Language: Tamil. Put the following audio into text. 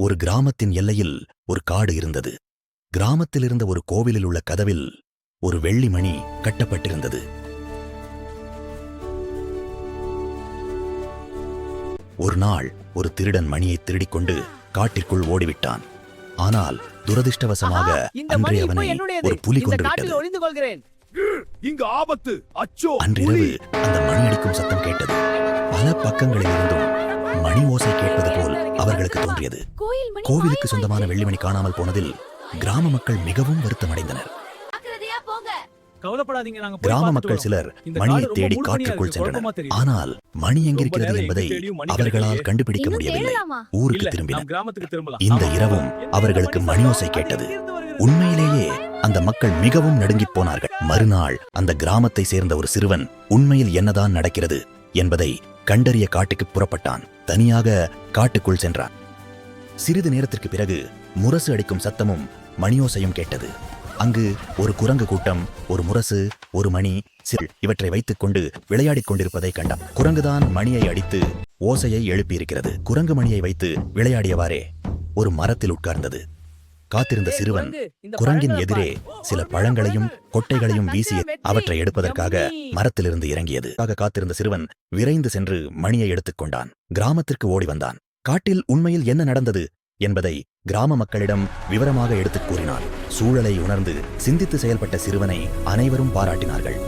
ஒரு கிராமத்தின் எல்லையில் ஒரு காடு இருந்தது. கிராமத்தில் இருந்த ஒரு கோவிலில் உள்ள கதவில் ஒரு வெள்ளி மணி கட்டப்பட்டிருந்தது. ஒரு நாள் ஒரு திருடன் மணியை திருடிக்கொண்டு காட்டிற்குள் ஓடிவிட்டான். ஆனால் துரதிர்ஷ்டவசமாக அன்றே அவனை ஒரு புலி கொன்றுவிட்டது. அன்றிரவு அந்த மணி அடிக்கும் சத்தம் கேட்டது. பல பக்கங்களில் இருந்தும் மணி ஓசை கேட்பது போல் அவர்களுக்கு தோன்றியது. கோவிலுக்கு சொந்தமான வெள்ளிமணி காணாமல் போனதில் கிராம மக்கள் மிகவும் வருத்தமடைந்தனர். கிராம மக்கள் சிலர் மணியை தேடி காற்றுக்குள் சென்றனர். ஆனால் மணி எங்கிருக்கிறது என்பதை அவர்களால் கண்டுபிடிக்க முடியவில்லை. ஊருக்கு திரும்பினர். இந்த இரவும் அவர்களுக்கு மணி ஓசை கேட்டது. உண்மையிலேயே அந்த மக்கள் மிகவும் நடுங்கிப் போனார்கள். மறுநாள் அந்த கிராமத்தை சேர்ந்த ஒரு சிறுவன் உண்மையில் என்னதான் நடக்கிறது என்பதை கண்டறிய காட்டுக்கு புறப்பட்டான். தனியாக காட்டுக்குள் சென்றான். சிறிது நேரத்திற்கு பிறகு முரசு அடிக்கும் சத்தமும் மணியோசையும் கேட்டது. அங்கு ஒரு குரங்கு கூட்டம் ஒரு முரசு, ஒரு மணி, இவற்றை வைத்துக் கொண்டு விளையாடிக் கொண்டிருப்பதை கண்டான். குரங்குதான் மணியை அடித்து ஓசையை எழுப்பியிருக்கிறது. குரங்கு மணியை வைத்து விளையாடியவாறே ஒரு மரத்தில் உட்கார்ந்தது. காத்திருந்த சிறுவன் குரங்கின் எதிரே சில பழங்களையும் கொட்டைகளையும் வீசி அவற்றை எடுப்பதற்காக மரத்திலிருந்து இறங்கியது. காத்திருந்த சிறுவன் விரைந்து சென்று மணியை எடுத்துக்கொண்டான். கிராமத்திற்கு ஓடி வந்தான். காட்டில் உண்மையில் என்ன நடந்தது என்பதை கிராம மக்களிடம் விவரமாக எடுத்துக் கூறினான். சூழலை உணர்ந்து சிந்தித்து செயல்பட்ட சிறுவனை அனைவரும் பாராட்டினார்கள்.